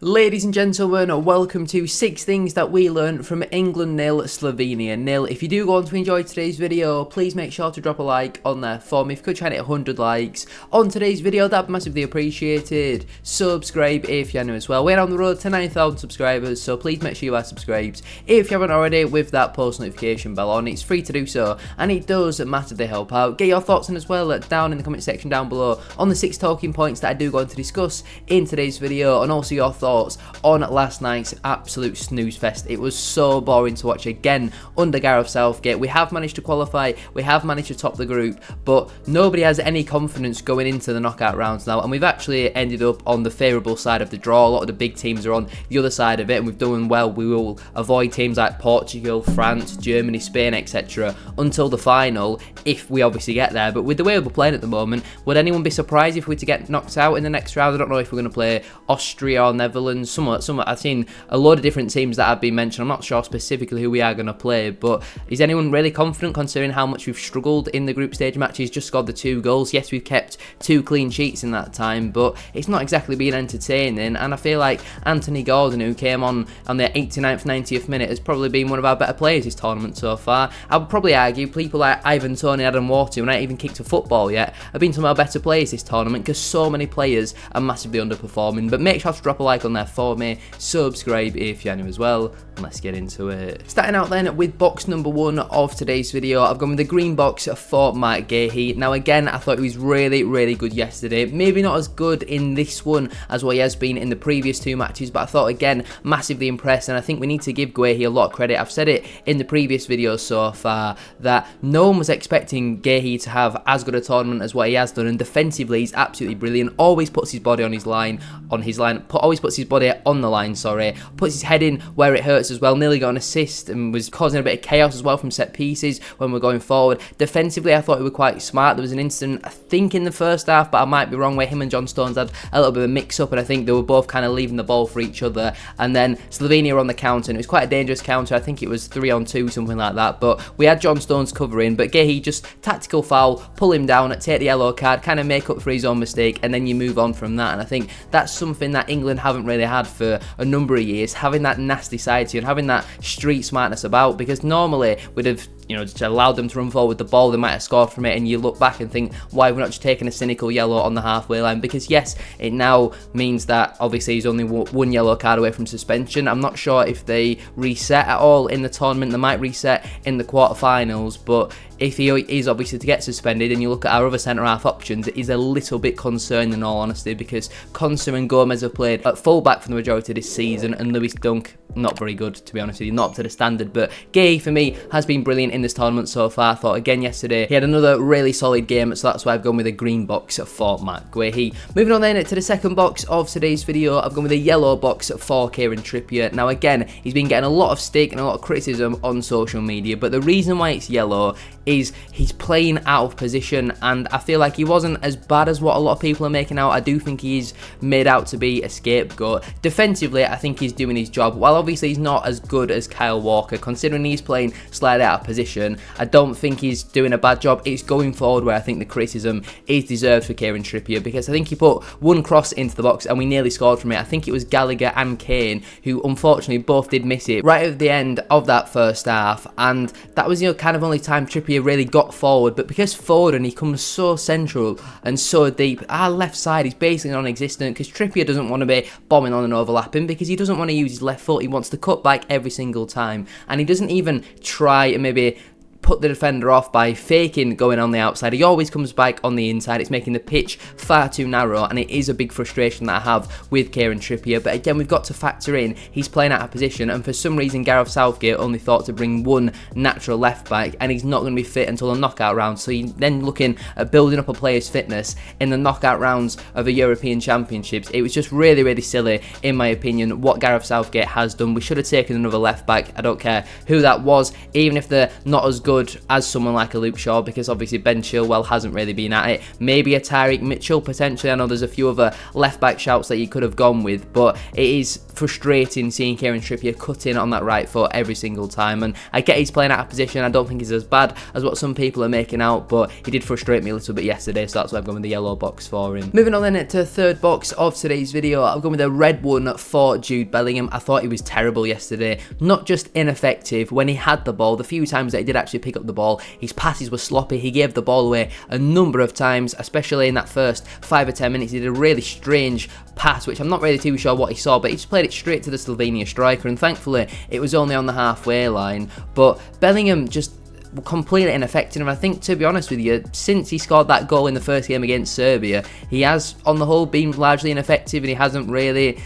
Ladies and gentlemen, welcome to 6 things that we learned from England 0, Slovenia 0. If you do go on to enjoy today's video, please make sure to drop a like on there for me. If you could try and hit 100 likes on today's video, that'd be massively appreciated. Subscribe if you're new as well. We're on the road to 9,000 subscribers, so please make sure you are subscribed if you haven't already, with that post notification bell on. It's free to do so, and it does massively help out. Get your thoughts on as well down in the comment section down below on the 6 talking points that I do go on to discuss in today's video, and also your thoughts on last night's absolute snooze fest. It was so boring to watch again under Gareth Southgate. We have managed to qualify, we have managed to top the group, but nobody has any confidence going into the knockout rounds now, and we've actually ended up on the favourable side of the draw. A lot of the big teams are on the other side of it, and we've done well. We will avoid teams like Portugal, France, Germany, Spain, etc. until the final, if we obviously get there. But with the way we're playing at the moment, would anyone be surprised if we were to get knocked out in the next round? I don't know if we're going to play Austria or Netherlands. Some I've seen a load of different teams that have been mentioned. I'm not sure specifically who we are going to play, but is anyone really confident considering how much we've struggled in the group stage matches? Just scored the 2 goals. Yes, we've kept 2 clean sheets in that time, but it's not exactly been entertaining. And I feel like Anthony Gordon, who came on the 89th, 90th minute, has probably been one of our better players this tournament so far. I would probably argue people like Ivan Toney, Adam Wharton, who haven't even kicked a football yet, have been some of our better players this tournament, because so many players are massively underperforming. But make sure to drop a like on there for me, subscribe if you're new as well, and let's get into it. Starting out then with box number 1 of today's video, I've gone with the green box for Mikey. Now again, I thought he was really good yesterday. Maybe not as good in this one as what he has been in the previous 2 matches, but I thought again, massively impressed, and I think we need to give Guehi a lot of credit. I've said it in the previous videos so far that no one was expecting Guehi to have as good a tournament as what he has done, and defensively he's absolutely brilliant. Always puts his body on his line, always puts his body on the line, puts his head in where it hurts as well. Nearly got an assist and was causing a bit of chaos as well from set pieces when we're going forward. Defensively, I thought he was quite smart. There was an incident, I think in the first half, but I might be wrong, where him and John Stones had a little bit of a mix up, and I think they were both kind of leaving the ball for each other, and then Slovenia were on the counter, and it was quite a dangerous counter. I think it was 3-on-2, something like that, but we had John Stones covering, but Guehi just tactical foul, pull him down, take the yellow card, kind of make up for his own mistake, and then you move on from that. And I think that's something that England haven't really had for a number of years, having that nasty side to you and having that street smartness about, because normally we'd have just allowed them to run forward with the ball, they might have scored from it, and you look back and think, why have we not just taken a cynical yellow on the halfway line? Because yes, it now means that obviously he's only 1 yellow card away from suspension. I'm not sure if they reset at all in the tournament. They might reset in the quarterfinals, but if he is obviously to get suspended, and you look at our other centre-half options, it is a little bit concerning in all honesty, because Conser and Gomez have played at full-back for the majority of this season, and Lewis Dunk, not very good to be honest with you, not up to the standard. But Guehi for me has been brilliant in this tournament so far. I thought again yesterday he had another really solid game, so that's why I've gone with a green box for Guehi. Moving on then to the second box of today's video, I've gone with a yellow box for Kieran Trippier. Now again, he's been getting a lot of stick and a lot of criticism on social media, but the reason why it's yellow is he's playing out of position, and I feel like he wasn't as bad as what a lot of people are making out. I do think he's made out to be a scapegoat. Defensively, I think he's doing his job. While obviously he's not as good as Kyle Walker, considering he's playing slightly out of position, I don't think he's doing a bad job. It's going forward where I think the criticism is deserved for Kieran Trippier, because I think he put 1 cross into the box and we nearly scored from it. I think it was Gallagher and Kane who unfortunately both did miss it right at the end of that first half, and that was kind of only time Trippier really got forward. But because Foden, he comes so central and so deep, our left side is basically non-existent, because Trippier doesn't want to be bombing on and overlapping, because he doesn't want to use his left foot. He wants to cut back every single time, and he doesn't even try and maybe put the defender off by faking going on the outside. He always comes back on the inside. It's making the pitch far too narrow, and it is a big frustration that I have with Kieran Trippier. But again, we've got to factor in he's playing out of position, and for some reason Gareth Southgate only thought to bring 1 natural left back, and he's not going to be fit until the knockout round. So you're then looking at building up a player's fitness in the knockout rounds of the European Championships. It was just really silly, in my opinion, what Gareth Southgate has done. We should have taken another left back. I don't care who that was, even if they're not as good good as someone like a Luke Shaw, because obviously Ben Chilwell hasn't really been at it. Maybe a Tyreek Mitchell potentially. I know there's a few other left back shouts that you could have gone with, but it is frustrating seeing Kieran Trippier cut in on that right foot every single time. And I get he's playing out of position. I don't think he's as bad as what some people are making out, but he did frustrate me a little bit yesterday, so that's why I've gone with the yellow box for him. Moving on then to the third box of today's video, I've gone with a red one for Jude Bellingham. I thought he was terrible yesterday. Not just ineffective when he had the ball. The few times that he did actually pick up the ball, his passes were sloppy. He gave the ball away a number of times, especially in that first 5 or 10 minutes. He did a really strange pass, which I'm not really too sure what he saw, but he just played it straight to the Slovenia striker, and thankfully it was only on the halfway line. But Bellingham just completely ineffective, and I think, to be honest with you, since he scored that goal in the first game against Serbia, he has on the whole been largely ineffective, and he hasn't really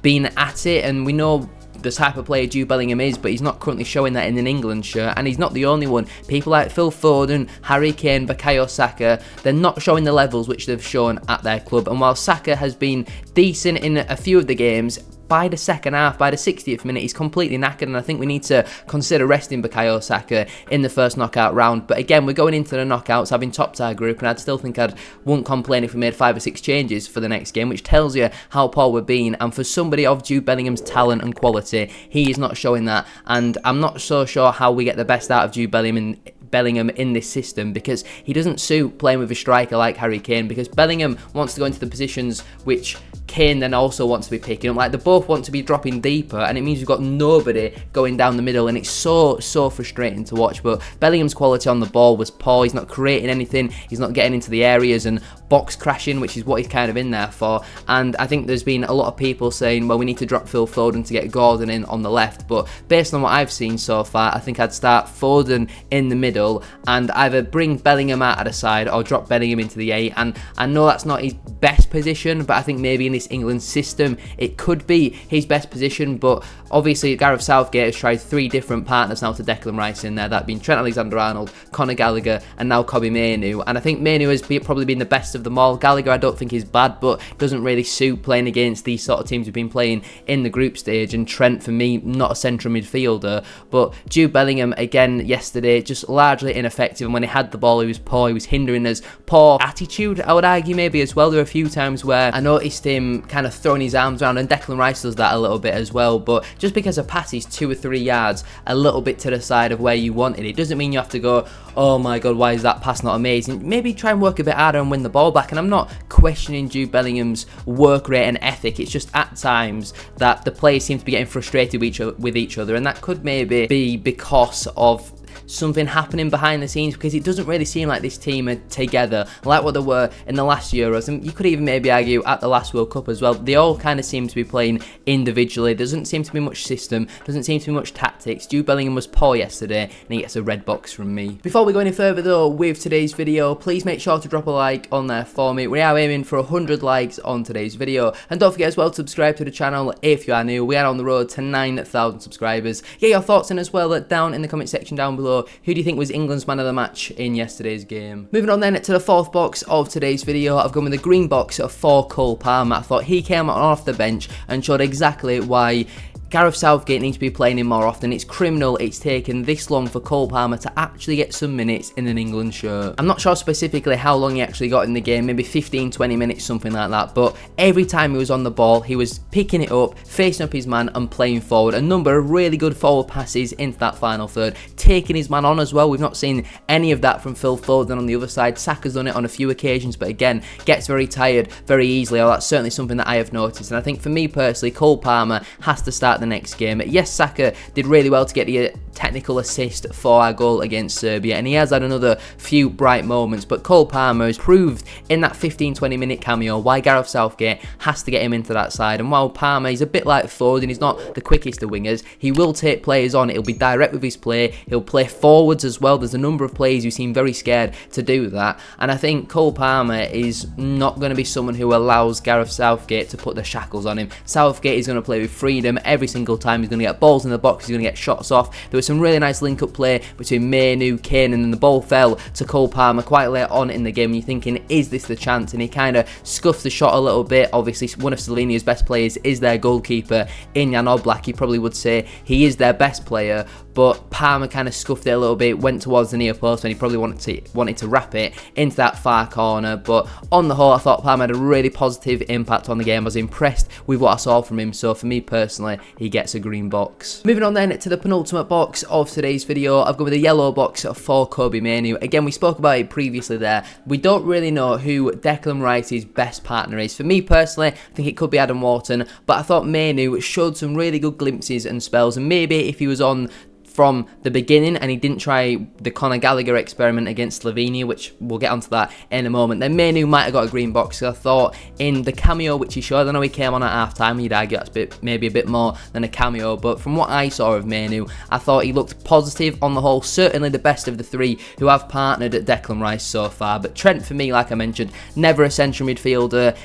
been at it. And we know the type of player Jude Bellingham is, but he's not currently showing that in an England shirt, and he's not the only one. People like Phil Foden, Harry Kane, Bukayo Saka, they're not showing the levels which they've shown at their club. And while Saka has been decent in a few of the games, by the second half, by the 60th minute, he's completely knackered, and I think we need to consider resting Bukayo Saka in the first knockout round. But again, we're going into the knockouts having topped our group, and I'd still think wouldn't complain if we made 5 or 6 changes for the next game, which tells you how poor we're being. And for somebody of Jude Bellingham's talent and quality, he is not showing that, and I'm not so sure how we get the best out of Jude Bellingham in this system, because he doesn't suit playing with a striker like Harry Kane, because Bellingham wants to go into the positions which Kane then also wants to be picking up. Like, they both want to be dropping deeper, and it means we've got nobody going down the middle, and it's so frustrating to watch. But Bellingham's quality on the ball was poor. He's not creating anything, he's not getting into the areas and box crashing, which is what he's kind of in there for. And I think there's been a lot of people saying, well, we need to drop Phil Foden to get Gordon in on the left, but based on what I've seen so far, I think I'd start Foden in the middle and either bring Bellingham out of the side or drop Bellingham into the 8. And I know that's not his best position, but I think maybe in this England system it could be his best position. But obviously Gareth Southgate has tried 3 different partners now to Declan Rice in there, that being Trent Alexander-Arnold, Conor Gallagher, and now Kobbie Mainoo. And I think Mainoo has probably been the best of them all. Gallagher I don't think is bad, but doesn't really suit playing against these sort of teams we've been playing in the group stage. And Trent, for me, not a central midfielder. But Jude Bellingham, again, yesterday, just largely ineffective, and when he had the ball he was poor. He was hindering us. Poor attitude, I would argue, maybe as well. There were a few times where I noticed him kind of throwing his arms around, and Declan Rice does that a little bit as well, but just because a pass is 2 or 3 yards a little bit to the side of where you want it doesn't mean you have to go, oh my god, why is that pass not amazing? Maybe try and work a bit harder and win the ball back. And I'm not questioning Jude Bellingham's work rate and ethic, it's just at times that the players seem to be getting frustrated with each other, and that could maybe be because of something happening behind the scenes, because it doesn't really seem like this team are together like what they were in the last Euros, and you could even maybe argue at the last World Cup as well. They all kind of seem to be playing individually. There doesn't seem to be much system, doesn't seem to be much tactics. Jude Bellingham was poor yesterday, and he gets a red box from me. Before we go any further though with today's video, please make sure to drop a like on there for me. We are aiming for 100 likes on today's video, and don't forget as well to subscribe to the channel if you are new. We are on the road to 9,000 subscribers. Get your thoughts in as well down in the comment section down below. Who do you think was England's man of the match in yesterday's game? Moving on then to the 4th box of today's video, I've gone with the green box for Cole Palmer. I thought he came on off the bench and showed exactly why Gareth Southgate needs to be playing him more often. It's criminal it's taken this long for Cole Palmer to actually get some minutes in an England shirt. I'm not sure specifically how long he actually got in the game, maybe 15-20 minutes, something like that, but every time he was on the ball he was picking it up, facing up his man and playing forward. A number of really good forward passes into that final third, taking his man on as well. We've not seen any of that from Phil Foden on the other side. Saka's done it on a few occasions, but again, gets very tired very easily. That's certainly something that I have noticed, and I think for me personally, Cole Palmer has to start the next game. Yes, Saka did really well to get the technical assist for our goal against Serbia, and he has had another few bright moments, but Cole Palmer has proved in that 15-20 minute cameo why Gareth Southgate has to get him into that side. And while Palmer is a bit like Foden, he's not the quickest of wingers, he will take players on, he'll be direct with his play, he'll play forwards as well. There's a number of players who seem very scared to do that, and I think Cole Palmer is not going to be someone who allows Gareth Southgate to put the shackles on him. Southgate is going to play with freedom every single time. He's going to get balls in the box, he's going to get shots off. There were was some really nice link-up play between Mainu, Kane, and then the ball fell to Cole Palmer quite late on in the game, and you're thinking, is this the chance? And he kind of scuffed the shot a little bit. Obviously, one of Slovenia's best players is their goalkeeper, Jan Oblak. You probably would say he is their best player, but Palmer kind of scuffed it a little bit, went towards the near post when he probably wanted to wrap it into that far corner. But on the whole, I thought Palmer had a really positive impact on the game. I was impressed with what I saw from him, so for me personally, he gets a green box. Moving on then to the penultimate box of today's video, I've gone with a yellow box for Kobbie Mainoo. Again, we spoke about it previously there. We don't really know who Declan Rice's best partner is. For me personally, I think it could be Adam Wharton, but I thought Mainoo showed some really good glimpses and spells, and maybe if he was on from the beginning and he didn't try the Conor Gallagher experiment against Slovenia, which we'll get onto that in a moment, then Mainoo might have got a green box. So I thought in the cameo which he showed, I know he came on at half time, you'd argue that's maybe a bit more than a cameo, but from what I saw of Mainoo, I thought he looked positive on the whole, certainly the best of the three who have partnered at Declan Rice so far. But Trent, for me, like I mentioned, never a central midfielder.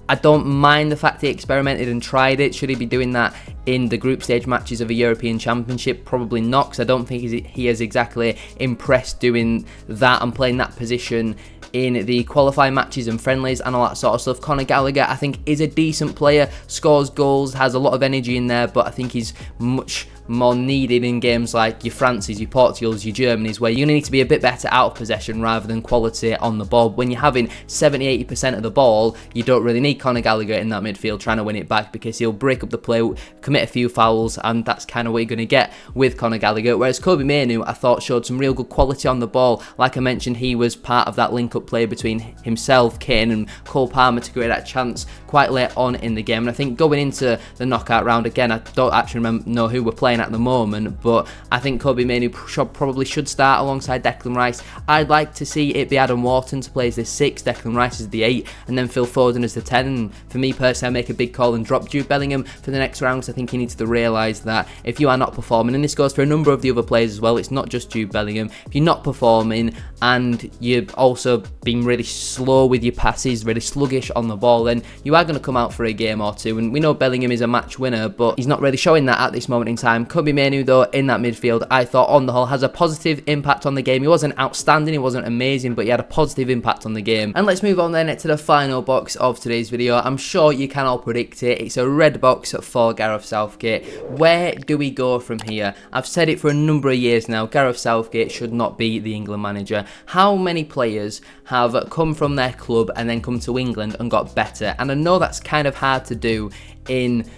I don't mind the fact he experimented and tried it. Should he be doing that in the group stage matches of a European Championship? Probably not, because I don't think he has exactly impressed doing that and playing that position in the qualifying matches and friendlies and all that sort of stuff. Conor Gallagher, I think, is a decent player, scores goals, has a lot of energy in there, but I think he's much more needed in games like your Frances, your Portugals, your Germanys, where you're going to need to be a bit better out of possession rather than quality on the ball. When you're having 70-80% of the ball, you don't really need Conor Gallagher in that midfield trying to win it back, because he'll break up the play, commit a few fouls, and that's kind of what you're going to get with Conor Gallagher. Whereas Kobbie Mainoo, I thought, showed some real good quality on the ball. Like I mentioned, he was part of that link-up play between himself, Kane, and Cole Palmer to create that chance quite late on in the game. And I think going into the knockout round, again, I don't actually know who we're playing at the moment, but I think Kobbie Mainoo probably should start alongside Declan Rice. I'd like to see it be Adam Wharton to play as the 6, Declan Rice as the 8, and then Phil Foden as the 10. And for me personally, I make a big call and drop Jude Bellingham for the next round, because I think he needs to realise that if you are not performing, and this goes for a number of the other players as well, it's not just Jude Bellingham, if you're not performing and you've also been really slow with your passes, really sluggish on the ball, then you are going to come out for a game or two. And we know Bellingham is a match winner, but he's not really showing that at this moment in time. Kobbie Mainoo, though, in that midfield, I thought on the whole has a positive impact on the game. He wasn't outstanding, he wasn't amazing, but he had a positive impact on the game. And let's move on then to the final box of today's video. I'm sure you can all predict it. It's a red box for Gareth Southgate. Where do we go from here? I've said it for a number of years now, Gareth Southgate should not be the England manager. How many players have come from their club and then come to England and got better? And I know that's kind of hard to do in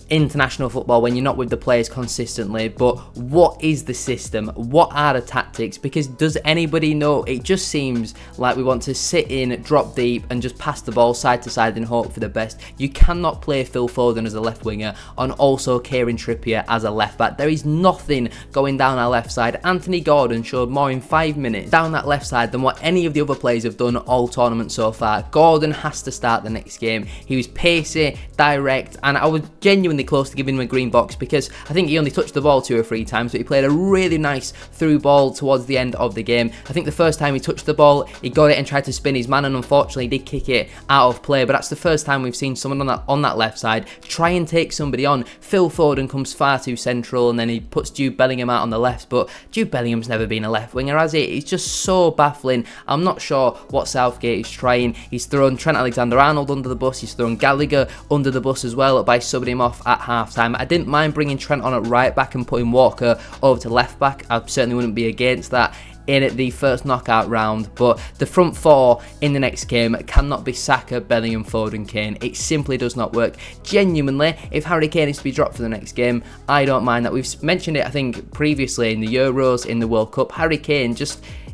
international football when you're not with the players consistently, but what is the system? What are the tactics? Because does anybody know? It just seems like we want to sit in, drop deep, and just pass the ball side to side and hope for the best. You cannot play Phil Foden as a left winger and also Kieran Trippier as a left back. There is nothing going down our left side. Anthony Gordon showed more in 5 minutes down that left side than what any of the other players have done all tournament so far. Gordon has to start the next game. He was pacey, direct, and I was genuinely close to giving him a green box, because I think he only touched the ball 2 or 3 times, but he played a really nice through ball towards the end of the game. I think the first time he touched the ball, he got it and tried to spin his man, and unfortunately he did kick it out of play. But that's the first time we've seen someone on that left side try and take somebody on. Phil Foden comes far too central, and then he puts Jude Bellingham out on the left, but Jude Bellingham's never been a left winger, has he? It's just so baffling. I'm not sure what Southgate is trying. He's thrown Trent Alexander-Arnold under the bus, he's thrown Gallagher under the bus as well by subbing him off at half time. I didn't mind bringing Trent on at right back and putting Walker over to left back. I certainly wouldn't be against that in the first knockout round, but the front 4 in the next game cannot be Saka, Bellingham, Foden, Kane. It simply does not work. Genuinely, if Harry Kane is to be dropped for the next game, I don't mind that. We've mentioned it, I think, previously in the Euros, in the World Cup. Harry Kane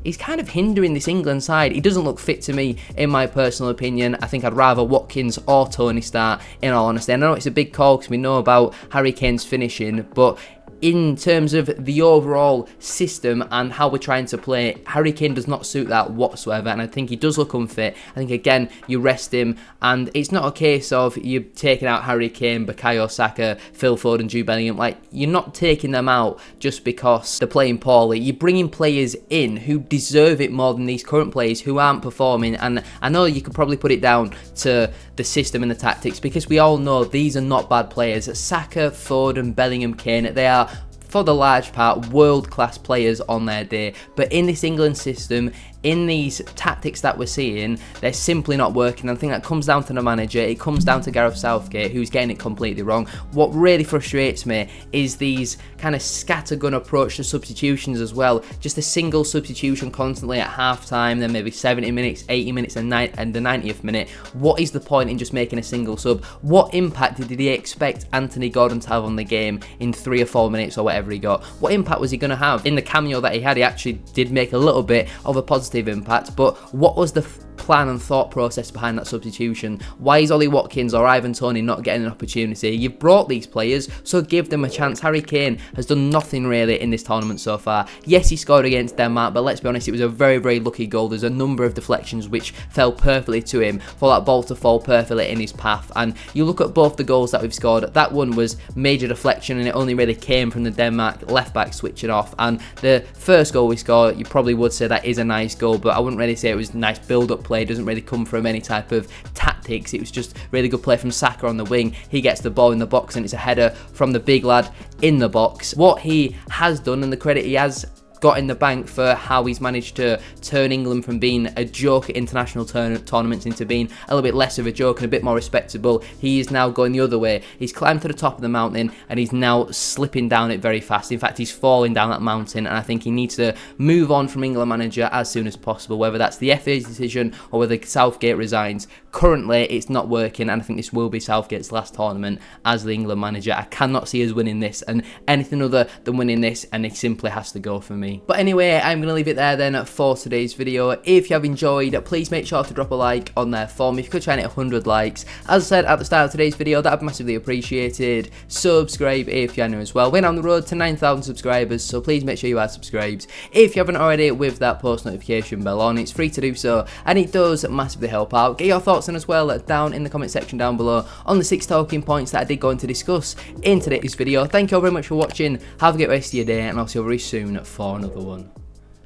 he's kind of hindering this England side. He doesn't look fit to me, in my personal opinion. I think I'd rather Watkins or Tony start, in all honesty. I know it's a big call because we know about Harry Kane's finishing, but in terms of the overall system and how we're trying to play, Harry Kane does not suit that whatsoever, and I think he does look unfit. I think, again, you rest him, and it's not a case of you taking out Harry Kane, Bukayo Saka, Phil Foden, Jude Bellingham. Like, you're not taking them out just because they're playing poorly. You're bringing players in who deserve it more than these current players who aren't performing, and I know you could probably put it down to the system and the tactics, because we all know these are not bad players. Saka, Foden, Bellingham, Kane, they are for the large part, world-class players on their day. But in this England system, in these tactics that we're seeing, they're simply not working. I think that comes down to the manager. It comes down to Gareth Southgate, who's getting it completely wrong. What really frustrates me is these kind of scattergun approach to substitutions as well. Just a single substitution constantly at half-time, then maybe 70 minutes, 80 minutes, and the 90th minute. What is the point in just making a single sub? What impact did he expect Anthony Gordon to have on the game in 3 or 4 minutes or whatever he got? What impact was he going to have? In the cameo that he had, he actually did make a little bit of a positive impact, but what was the plan and thought process behind that substitution? Why is Ollie Watkins or Ivan Toney not getting an opportunity? You've brought these players, so give them a chance. Harry Kane has done nothing really in this tournament so far. Yes, he scored against Denmark, but let's be honest, it was a very, very lucky goal. There's a number of deflections which fell perfectly to him for that ball to fall perfectly in his path. And you look at both the goals that we've scored, that one was major deflection and it only really came from the Denmark left back switching off. And the first goal we scored, you probably would say that is a nice goal, but I wouldn't really say it was nice build-up play. It doesn't really come from any type of tactics. It was just really good play from Saka on the wing. He gets the ball in the box and it's a header from the big lad in the box. What he has done and the credit he has got in the bank for how he's managed to turn England from being a joke at international tournaments into being a little bit less of a joke and a bit more respectable. He is now going the other way. He's climbed to the top of the mountain and he's now slipping down it very fast. In fact, he's falling down that mountain, and I think he needs to move on from England manager as soon as possible, whether that's the FA's decision or whether Southgate resigns. Currently, it's not working, and I think this will be Southgate's last tournament as the England manager. I cannot see us winning this, and anything other than winning this, and it simply has to go for me. But anyway, I'm going to leave it there then for today's video. If you have enjoyed, please make sure to drop a like on there for me. If you could try and hit 100 likes. As I said at the start of today's video, that would be massively appreciated. Subscribe if you're new as well. We're on the road to 9,000 subscribers, so please make sure you are subscribed. If you haven't already, with that post notification bell on, it's free to do so, and it does massively help out. Get your thoughts on as well down in the comment section down below on the 6 talking points that I did go on to discuss in today's video. Thank you all very much for watching. Have a great rest of your day, and I'll see you very soon for another one.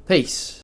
Peace.